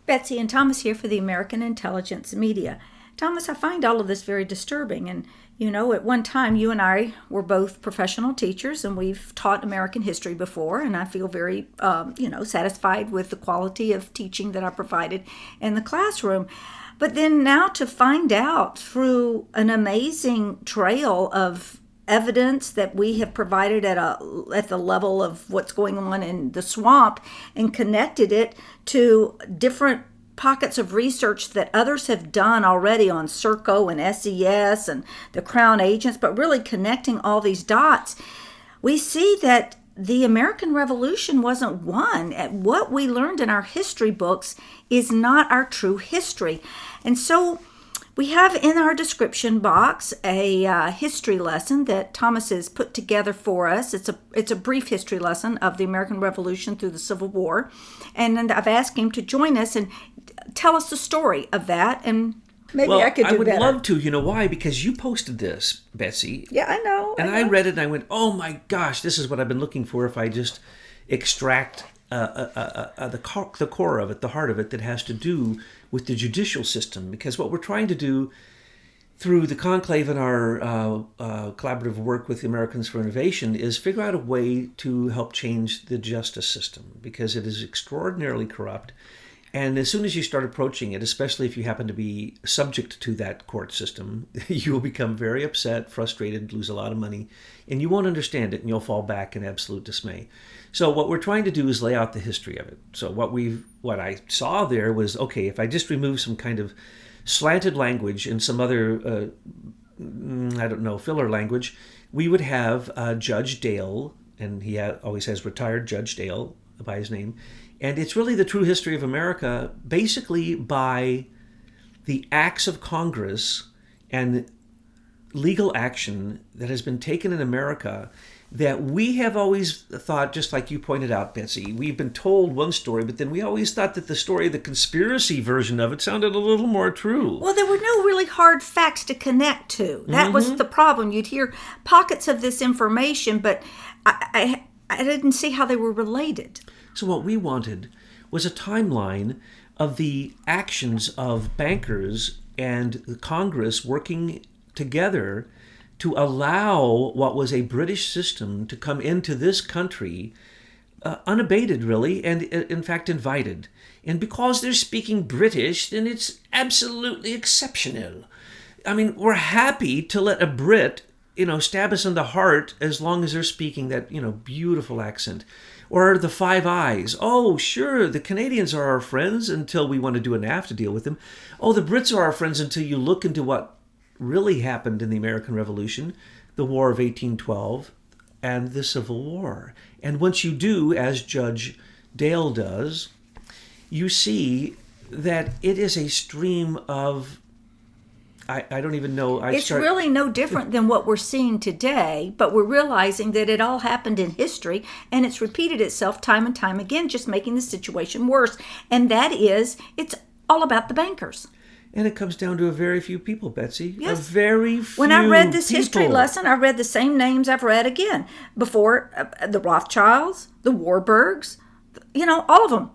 Betsy and Thomas here for the American Intelligence Media. Thomas, I find all of this very disturbing. And, at one time, you and I were both professional teachers, and we've taught American history before. And I feel very, satisfied with the quality of teaching that I provided in the classroom. But then now to find out through an amazing trail of evidence that we have provided at the level of what's going on in the swamp and connected it to different pockets of research that others have done already on Serco and SES and the Crown agents, but really connecting all these dots, we see that the American Revolution wasn't won. What we learned in our history books is not our true history. And so we have in our description box a history lesson that Thomas has put together for us. It's a brief history lesson of the American Revolution through the Civil War. And I've asked him to join us and tell us the story of that. And maybe I could do would better. Love to. You know why? Because you posted this, Betsy. Yeah, I know. And I read it and I went, oh my gosh, this is what I've been looking for if I just extract the core of it, the heart of it, that has to do with the judicial system. Because what we're trying to do through the conclave and our collaborative work with the Americans for Innovation is figure out a way to help change the justice system, because it is extraordinarily corrupt. And as soon as you start approaching it, especially if you happen to be subject to that court system, you will become very upset, frustrated, lose a lot of money, and you won't understand it, and you'll fall back in absolute dismay. So what we're trying to do is lay out the history of it. So what I saw there was, okay, if I just remove some kind of slanted language and some other, filler language, we would have Judge Dale, and he always has retired Judge Dale by his name. And it's really the true history of America, basically by the acts of Congress and legal action that has been taken in America that we have always thought, just like you pointed out, Betsy, we've been told one story, but then we always thought that the story, the conspiracy version of it, sounded a little more true. Well, there were no really hard facts to connect to. That was the problem. You'd hear pockets of this information, but I didn't see how they were related. So what we wanted was a timeline of the actions of bankers and Congress working together to allow what was a British system to come into this country unabated, really, and in fact invited. And because they're speaking British, then it's absolutely exceptional. I mean, we're happy to let a Brit, stab us in the heart as long as they're speaking that, beautiful accent. Or the Five Eyes. Oh, sure, the Canadians are our friends until we want to do a NAFTA deal with them. Oh, the Brits are our friends until you look into what really happened in the American Revolution, the War of 1812, and the Civil War. And once you do, as Judge Dale does, you see that it is a stream of I don't even know. It's really no different than what we're seeing today, but we're realizing that it all happened in history and it's repeated itself time and time again, just making the situation worse. And that is, it's all about the bankers. And it comes down to a very few people, Betsy. Yes. A very few When I read this history people. lesson, I read the same names I've read again before, the Rothschilds, the Warburgs, all of them.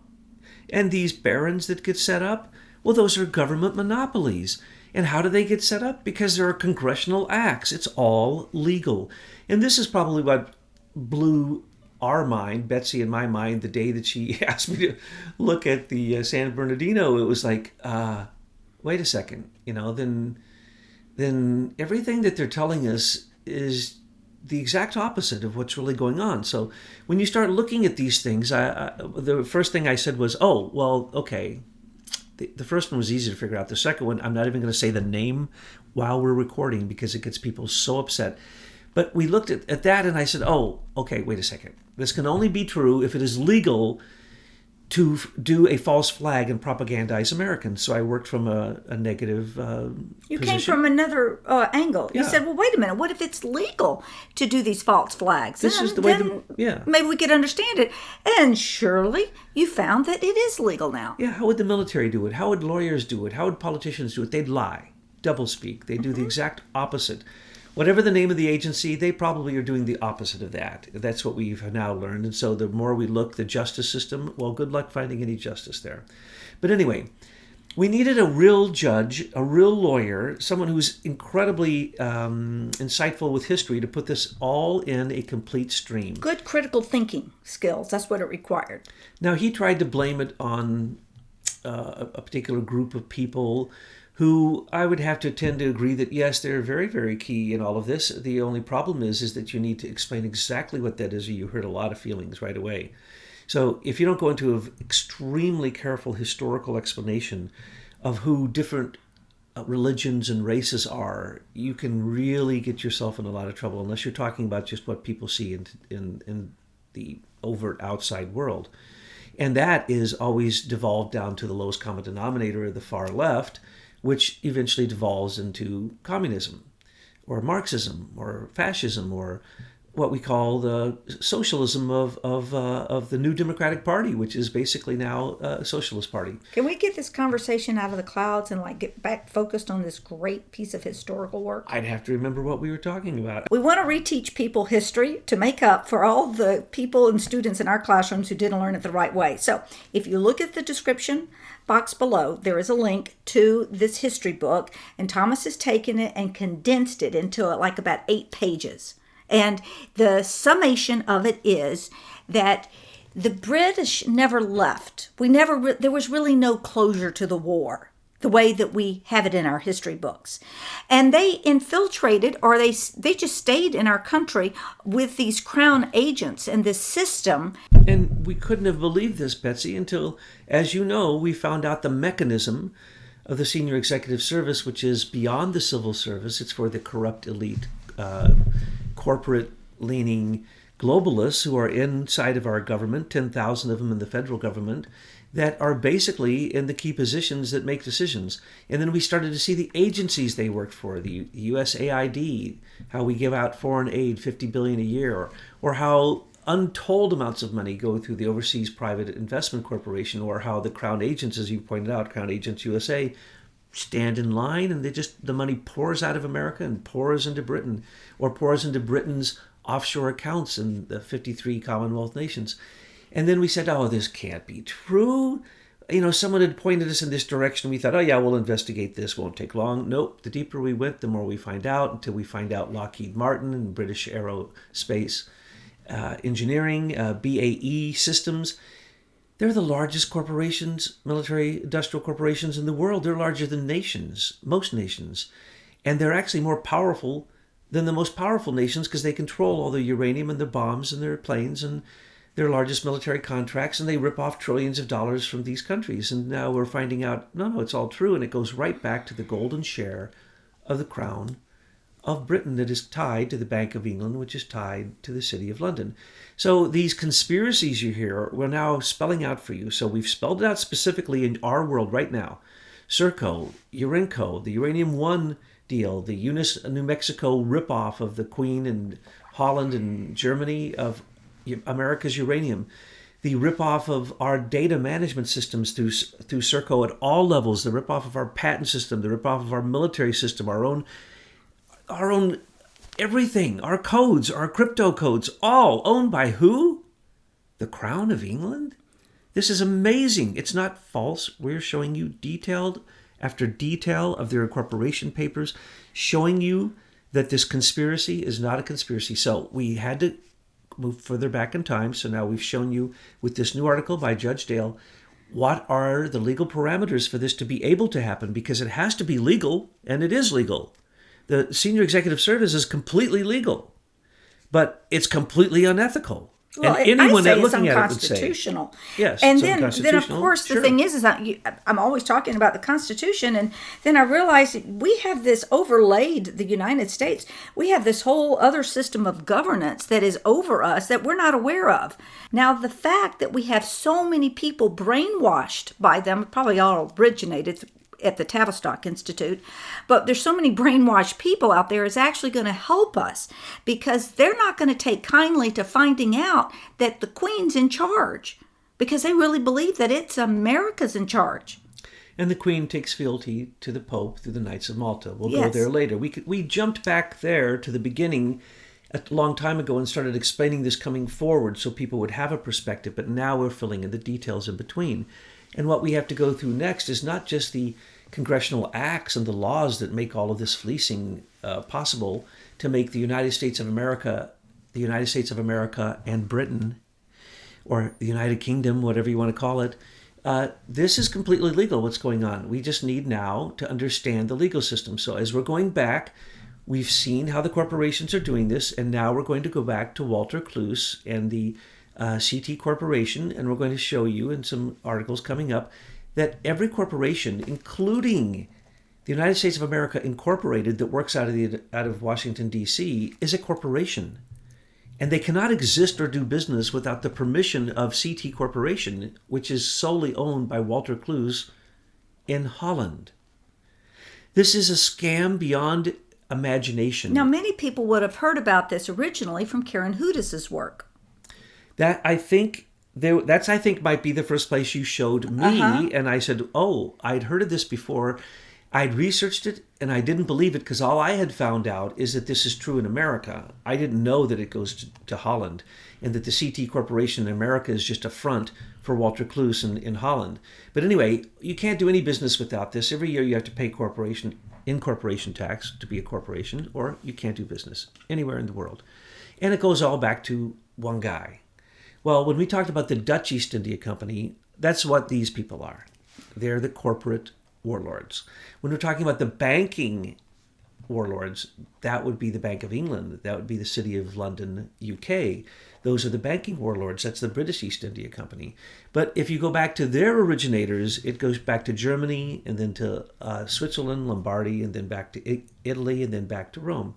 And these barons that get set up, well, those are government monopolies. And how do they get set up? Because there are congressional acts. It's all legal. And this is probably what blew our mind, Betsy and my mind, the day that she asked me to look at the San Bernardino. It was like, wait a second, then everything that they're telling us is the exact opposite of what's really going on. So when you start looking at these things, the first thing I said was, oh, well, okay. The first one was easy to figure out. The second one, I'm not even going to say the name while we're recording because it gets people so upset. But we looked at that and I said, oh, okay, wait a second. This can only be true if it is legal to do a false flag and propagandize Americans. So I worked from a negative You position. came from another angle. You said, well, wait a minute. What if it's legal to do these false flags? This is the way maybe we could understand it. And surely you found that it is legal now. Yeah, how would the military do it? How would lawyers do it? How would politicians do it? They'd lie, doublespeak. They do the exact opposite. Whatever the name of the agency, they probably are doing the opposite of that. That's what we've now learned. And so the more we look, the justice system, well, good luck finding any justice there. But anyway, we needed a real judge, a real lawyer, someone who's incredibly insightful with history to put this all in a complete stream. Good critical thinking skills. That's what it required. Now, he tried to blame it on a particular group of people who I would have to tend to agree that, yes, they're very, very key in all of this. The only problem is that you need to explain exactly what that is, or you hurt a lot of feelings right away. So if you don't go into an extremely careful historical explanation of who different religions and races are, you can really get yourself in a lot of trouble, unless you're talking about just what people see in the overt outside world. And that is always devolved down to the lowest common denominator of the far left, which eventually devolves into communism or Marxism or fascism or what we call the socialism of the New Democratic Party, which is basically now a socialist party. Can we get this conversation out of the clouds and get back focused on this great piece of historical work? I'd have to remember what we were talking about. We want to reteach people history to make up for all the people and students in our classrooms who didn't learn it the right way. So if you look at the description box below, there is a link to this history book, and Thomas has taken it and condensed it into about 8 pages. And the summation of it is that the British never left. There was really no closure to the war, the way that we have it in our history books. And they infiltrated, or they just stayed in our country with these crown agents and this system. And we couldn't have believed this, Betsy, until, as you know, we found out the mechanism of the Senior Executive Service, which is beyond the civil service. It's for the corrupt elite, corporate-leaning globalists who are inside of our government, 10,000 of them in the federal government, that are basically in the key positions that make decisions. And then we started to see the agencies they worked for, the USAID, how we give out foreign aid, $50 billion a year, or how untold amounts of money go through the Overseas Private Investment Corporation, or how the Crown Agents, as you pointed out, Crown Agents USA, stand in line and the money pours out of America and pours into Britain, or pours into Britain's offshore accounts in the 53 Commonwealth nations. And then we said, oh, this can't be true. Someone had pointed us in this direction. We thought, oh yeah, we'll investigate this. Won't take long. Nope. The deeper we went, the more we find out, until we find out Lockheed Martin and British Aerospace Engineering, BAE Systems, they're the largest corporations, military industrial corporations in the world. They're larger than nations, most nations. And they're actually more powerful than the most powerful nations because they control all the uranium and their bombs and their planes and their largest military contracts, and they rip off trillions of dollars from these countries. And now we're finding out, no, it's all true, and it goes right back to the golden share of the Crown of Britain that is tied to the Bank of England, which is tied to the City of London. So these conspiracies you hear, we're now spelling out for you. So we've spelled it out specifically in our world right now. Serco, Urenco, the Uranium One deal, the Eunice, New Mexico ripoff of the Queen and Holland and Germany of America's uranium, the ripoff of our data management systems through Serco at all levels, the ripoff of our patent system, the ripoff of our military system, our own everything, our codes, our crypto codes, all owned by who? The Crown of England? This is amazing. It's not false. We're showing you detailed after detail of their incorporation papers, showing you that this conspiracy is not a conspiracy. So we had to move further back in time. So now we've shown you with this new article by Judge Dale, what are the legal parameters for this to be able to happen? Because it has to be legal, and it is legal. The Senior Executive Service is completely legal, but it's completely unethical. Well, and anyone I say looking it's at it would say, unconstitutional. yes, and it's then unconstitutional. of course, the Sure. thing is that I'm always talking about the Constitution, and then I realized we have this overlaid the United States. We have this whole other system of governance that is over us that we're not aware of. Now, the fact that we have so many people brainwashed by them, probably all originated at the Tavistock Institute, but there's so many brainwashed people out there is actually going to help us, because they're not going to take kindly to finding out that the Queen's in charge, because they really believe that it's America's in charge. And the Queen takes fealty to the Pope through the Knights of Malta. We'll go Yes. there later. We jumped back there to the beginning a long time ago and started explaining this coming forward so people would have a perspective, but now we're filling in the details in between. And what we have to go through next is not just the congressional acts and the laws that make all of this fleecing possible to make the United States of America, and Britain, or the United Kingdom, whatever you want to call it. This is completely legal, what's going on. We just need now to understand the legal system. So as we're going back, we've seen how the corporations are doing this, and now we're going to go back to Walter Kloos and the CT Corporation, and we're going to show you in some articles coming up that every corporation, including the United States of America Incorporated, that works out of Washington, D.C., is a corporation. And they cannot exist or do business without the permission of CT Corporation, which is solely owned by Walter Kloos in Holland. This is a scam beyond imagination. Now, many people would have heard about this originally from Karen Hudis's work. That's I think might be the first place you showed me, and I said, "Oh, I'd heard of this before." I'd researched it, and I didn't believe it because all I had found out is that this is true in America. I didn't know that it goes to Holland, and that the CT Corporation in America is just a front for Walter Kloos in Holland. But anyway, you can't do any business without this. Every year you have to pay incorporation tax to be a corporation, or you can't do business anywhere in the world. And it goes all back to one guy. Well, when we talked about the Dutch East India Company, that's what these people are. They're the corporate warlords. When we're talking about the banking warlords, that would be the Bank of England. That would be the City of London, UK. Those are the banking warlords. That's the British East India Company. But if you go back to their originators, it goes back to Germany, and then to Switzerland, Lombardy, and then back to Italy, and then back to Rome.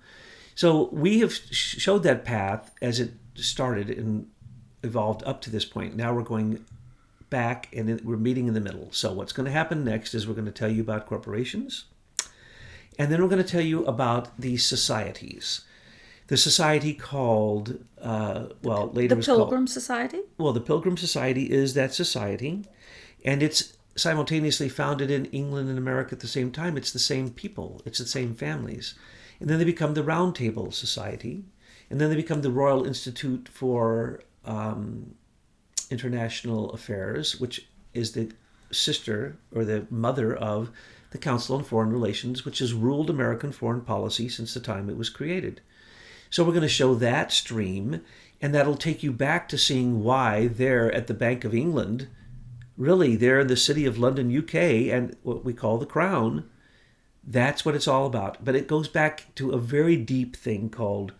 So we have showed that path as it started and evolved up to this point. Now we're going back, and we're meeting in the middle. So what's going to happen next is we're going to tell you about corporations, and then we're going to tell you about these societies. The society called, later the Pilgrim Society? Well, the Pilgrim Society is that society, and it's simultaneously founded in England and America at the same time. It's the same people. It's the same families. And then they become the Round Table Society, and then they become the Royal Institute for International Affairs, which is the sister or the mother of the Council on Foreign Relations, which has ruled American foreign policy since the time it was created. So we're going to show that stream, and that'll take you back to seeing why they're at the Bank of England, really they're in the City of London, UK, and what we call the Crown. That's what it's all about. But it goes back to a very deep thing called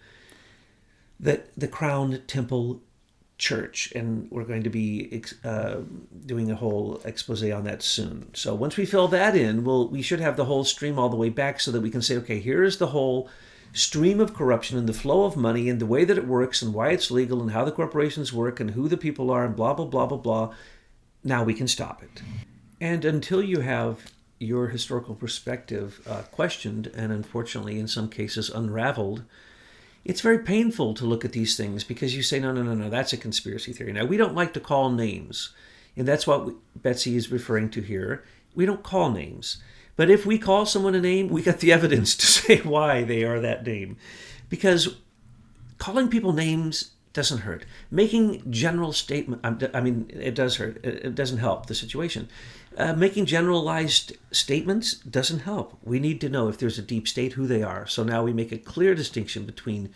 the Crown Temple Church, and we're going to be doing a whole expose on that soon. So once we fill that in, we should have the whole stream all the way back so that we can say, okay, here is the whole stream of corruption and the flow of money and the way that it works and why it's legal and how the corporations work and who the people are and blah, blah, blah, blah, blah. Now we can stop it. And until you have your historical perspective questioned and unfortunately in some cases unraveled, it's very painful to look at these things because you say, no, that's a conspiracy theory. Now, we don't like to call names, and that's what Betsy is referring to here. We don't call names. But if we call someone a name, we got the evidence to say why they are that name. Because calling people names doesn't hurt. Making general statement, it does hurt. It doesn't help the situation. Making generalized statements doesn't help. We need to know if there's a deep state, who they are. So now we make a clear distinction between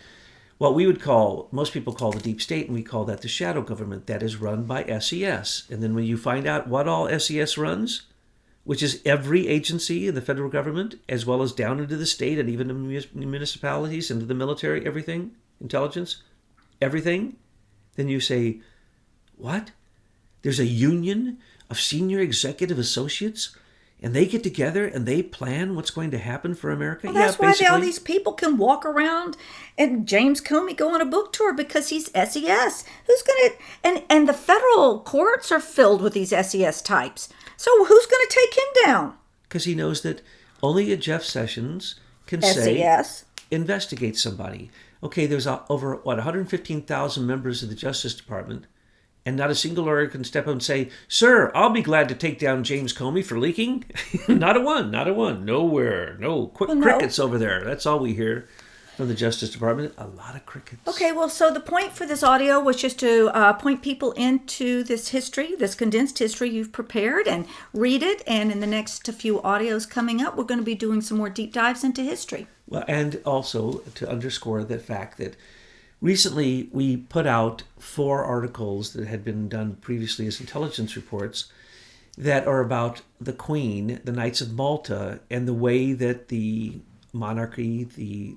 what we would call, most people call the deep state, and we call that the shadow government that is run by SES. And then when you find out what all SES runs, which is every agency in the federal government, as well as down into the state and even the municipalities, into the military, everything, intelligence, everything, then you say, what? There's a union of senior executive associates, and they get together and they plan what's going to happen for America? Well, that's why all these people can walk around and James Comey go on a book tour because he's SES. Who's going to... And the federal courts are filled with these SES types. So who's going to take him down? Because he knows that only a Jeff Sessions can SES. say, investigate somebody. Okay, there's over, 115,000 members of the Justice Department, and not a single lawyer can step up and say, sir, I'll be glad to take down James Comey for leaking. Not a one. Nowhere. No, crickets over there. That's all we hear. from the Justice Department. A lot of crickets. Okay, well, so the point for this audio was just to point people into this history, this condensed history you've prepared, and read it. And in the next few audios coming up, we're going to be doing some more deep dives into history. Well, and also to underscore the fact that recently we put out 4 articles that had been done previously as intelligence reports that are about the Queen, the Knights of Malta, and the way that the monarchy, the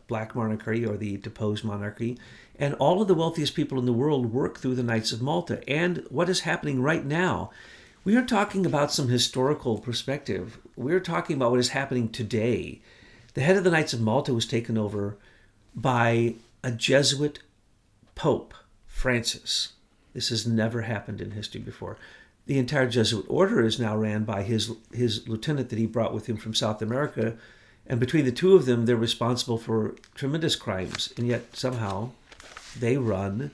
Black monarchy or the deposed monarchy, and all of the wealthiest people in the world work through the Knights of Malta. And what is happening right now, we are talking about some historical perspective. We're talking about what is happening today. The head of the Knights of Malta was taken over by a Jesuit Pope, Francis. This has never happened in history before. The entire Jesuit order is now ran by his lieutenant that he brought with him from South America. And between the two of them, they're responsible for tremendous crimes. And yet somehow they run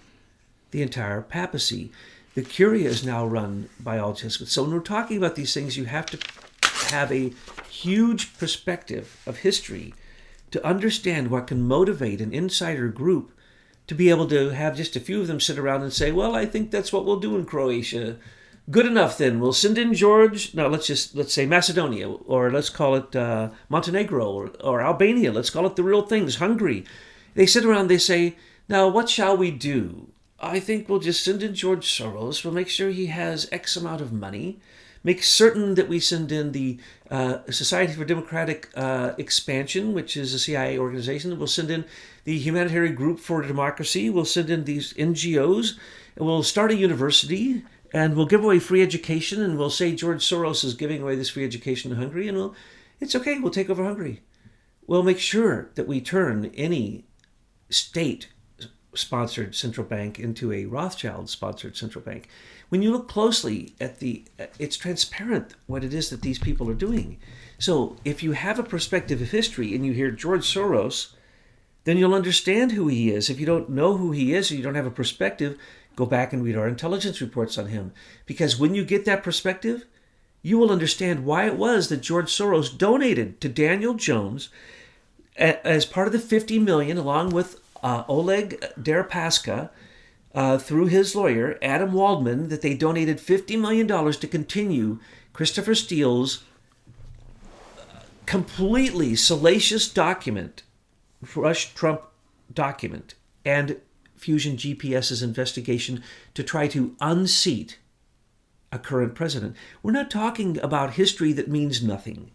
the entire papacy. The Curia is now run by all Jesuits. So when we're talking about these things, you have to have a huge perspective of history to understand what can motivate an insider group to be able to have just a few of them sit around and say, well, I think that's what we'll do in Croatia. Good enough then. We'll send in George. No, let's say Macedonia, or let's call it Montenegro, or Albania. Let's call it the real things, Hungary. They sit around, they say, now what shall we do? I think we'll just send in George Soros. We'll make sure he has X amount of money. Make certain that we send in the Society for Democratic Expansion, which is a CIA organization. We'll send in the Humanitarian Group for Democracy. We'll send in these NGOs. And we'll start a university. And we'll give away free education, and we'll say George Soros is giving away this free education to Hungary, and it's okay, we'll take over Hungary. We'll make sure that we turn any state-sponsored central bank into a Rothschild-sponsored central bank. When you look closely at it's transparent what it is that these people are doing. So if you have a perspective of history and you hear George Soros, then you'll understand who he is. If you don't know who he is or you don't have a perspective, go back and read our intelligence reports on him. Because when you get that perspective, you will understand why it was that George Soros donated to Daniel Jones as part of the $50 million, along with Oleg Deripaska, through his lawyer, Adam Waldman, that they donated $50 million to continue Christopher Steele's completely salacious document, Rush-Trump document, and Fusion GPS's investigation to try to unseat a current president. We're not talking about history that means nothing.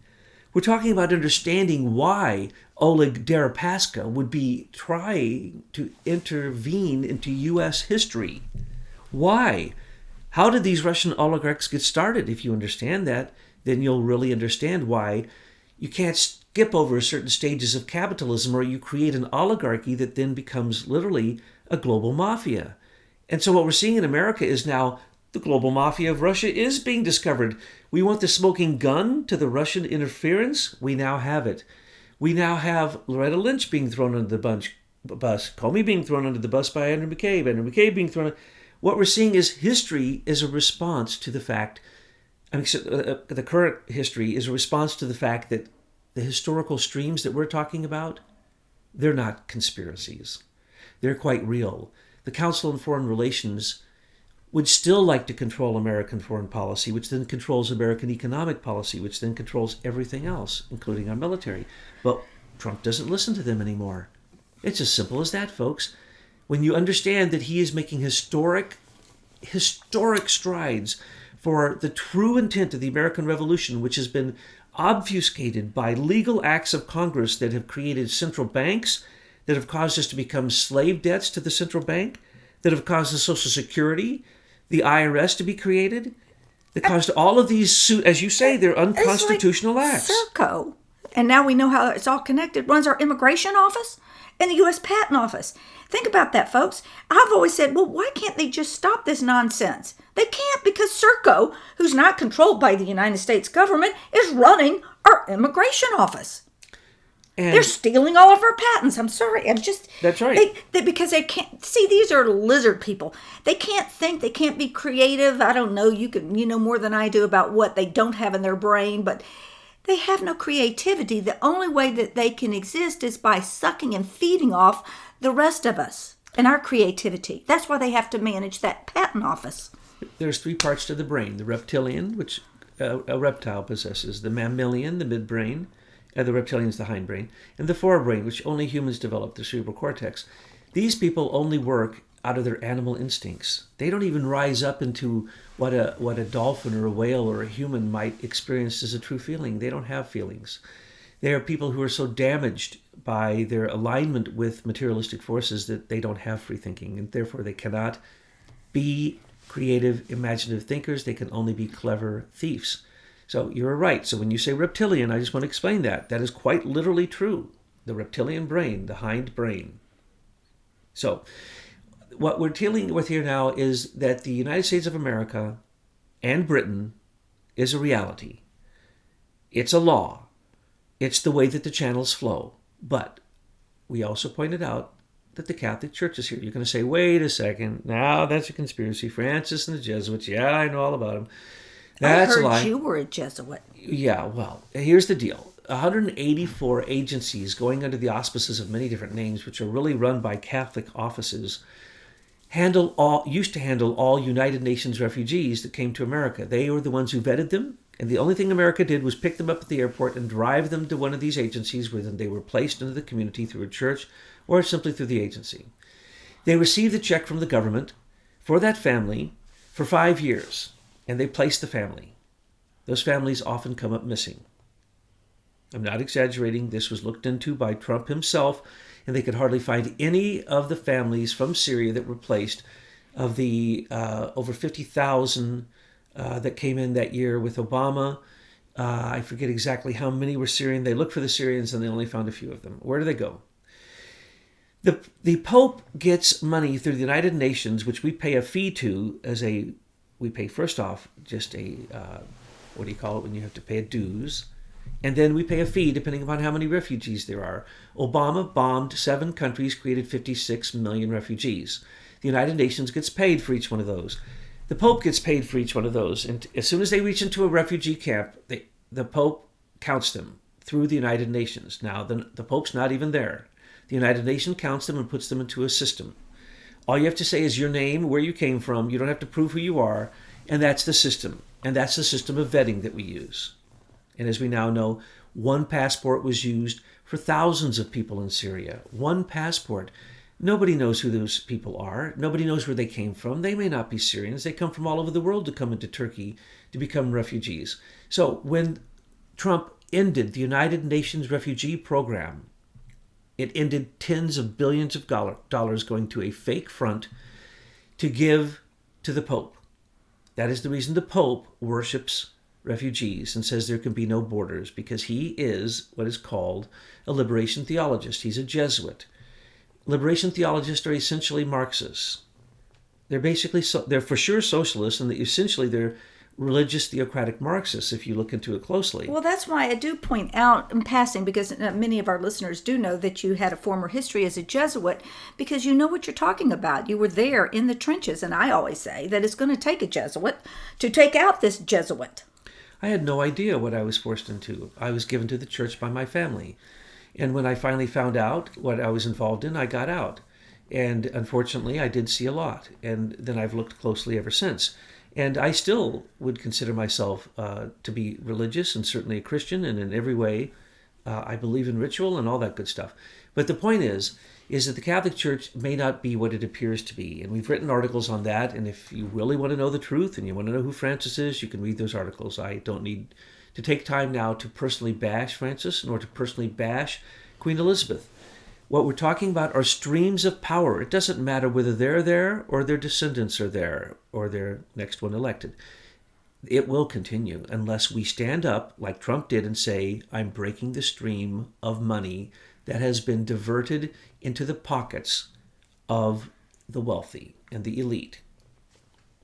We're talking about understanding why Oleg Deripaska would be trying to intervene into U.S. history. Why? How did these Russian oligarchs get started? If you understand that, then you'll really understand why you can't skip over certain stages of capitalism, or you create an oligarchy that then becomes literally a global mafia. And so what we're seeing in America is now the global mafia of Russia is being discovered. We want the smoking gun to the Russian interference. We now have it. We now have Loretta Lynch being thrown under the bus, Comey being thrown under the bus by Andrew McCabe being thrown. What we're seeing is history is a response to the fact, the current history is a response to the fact that the historical streams that we're talking about, they're not conspiracies. They're quite real. The Council on Foreign Relations would still like to control American foreign policy, which then controls American economic policy, which then controls everything else, including our military. But Trump doesn't listen to them anymore. It's as simple as that, folks. When you understand that he is making historic strides for the true intent of the American Revolution, which has been obfuscated by legal acts of Congress that have created central banks, that have caused us to become slave debts to the central bank, that have caused the Social Security, the IRS to be created, that caused all of these, as you say, they're unconstitutional acts. Serco, and now we know how it's all connected, runs our immigration office and the U.S. Patent Office. Think about that, folks. I've always said, well, why can't they just stop this nonsense? They can't, because Serco, who's not controlled by the United States government, is running our immigration office. And they're stealing all of our patents. I'm sorry. That's right. Because they can't see. These are lizard people. They can't think. They can't be creative. I don't know. You know more than I do about what they don't have in their brain. But They have no creativity. The only way that they can exist is by sucking and feeding off the rest of us and our creativity. That's why they have to manage that patent office. There's three parts to the brain: the reptilian, which a reptile possesses; the mammalian, the midbrain, the reptilian is the hindbrain; and the forebrain, which only humans develop, the cerebral cortex. These people only work out of their animal instincts. They don't even rise up into what a dolphin or a whale or a human might experience as a true feeling. They don't have feelings. They are people who are so damaged by their alignment with materialistic forces that they don't have free thinking, and therefore they cannot be creative, imaginative thinkers. They can only be clever thieves. So you're right. So when you say reptilian, I just want to explain that. That is quite literally true. The reptilian brain, the hind brain. So what we're dealing with here now is that the United States of America and Britain is a reality. It's a law. It's the way that the channels flow. But we also pointed out that the Catholic Church is here. You're going to say, wait a second, now that's a conspiracy. Francis and the Jesuits, yeah, I know all about them. That's I a lie. heard you were a Jesuit. Yeah, well, here's the deal. 184 agencies going under the auspices of many different names, which are really run by Catholic offices, used to handle all United Nations refugees that came to America. They were the ones who vetted them, and the only thing America did was pick them up at the airport and drive them to one of these agencies where then they were placed into the community through a church or simply through the agency. They received the check from the government for that family for 5 years, and they placed the family. Those families often come up missing. I'm not exaggerating. This was looked into by Trump himself, and they could hardly find any of the families from Syria that were placed. Of the over 50,000 that came in that year with Obama, I forget exactly how many were Syrian. They looked for the Syrians, and they only found a few of them. Where do they go? The Pope gets money through the United Nations, which we pay a fee to we pay first off just what do you call it when you have to pay a dues? And then we pay a fee depending upon how many refugees there are. Obama bombed 7 countries, created 56 million refugees. The United Nations gets paid for each one of those. The Pope gets paid for each one of those. And as soon as they reach into a refugee camp, the Pope counts them through the United Nations. Now, the Pope's not even there. The United Nations counts them and puts them into a system. All you have to say is your name, where you came from. You don't have to prove who you are. And that's the system. And that's the system of vetting that we use. And as we now know, one passport was used for thousands of people in Syria. One passport. Nobody knows who those people are. Nobody knows where they came from. They may not be Syrians. They come from all over the world to come into Turkey to become refugees. So when Trump ended the United Nations refugee program, it ended tens of billions of dollars going to a fake front to give to the Pope. That is the reason the Pope worships refugees and says there can be no borders, because he is what is called a liberation theologist. He's a Jesuit. Liberation theologists are essentially Marxists. They're they're for sure socialists, and essentially they're religious theocratic Marxists if you look into it closely. Well, that's why I do point out in passing, because many of our listeners do know that you had a former history as a Jesuit, because you know what you're talking about. You were there in the trenches, and I always say that it's going to take a Jesuit to take out this Jesuit. I had no idea what I was forced into. I was given to the church by my family. And when I finally found out what I was involved in, I got out. And unfortunately, I did see a lot. And then I've looked closely ever since. And I still would consider myself to be religious and certainly a Christian. And in every way, I believe in ritual and all that good stuff. But the point is that the Catholic Church may not be what it appears to be. And we've written articles on that. And if you really want to know the truth and you want to know who Francis is, you can read those articles. I don't need to take time now to personally bash Francis nor to personally bash Queen Elizabeth. What we're talking about are streams of power. It doesn't matter whether they're there or their descendants are there or their next one elected. It will continue unless we stand up like Trump did and say, I'm breaking the stream of money that has been diverted into the pockets of the wealthy and the elite.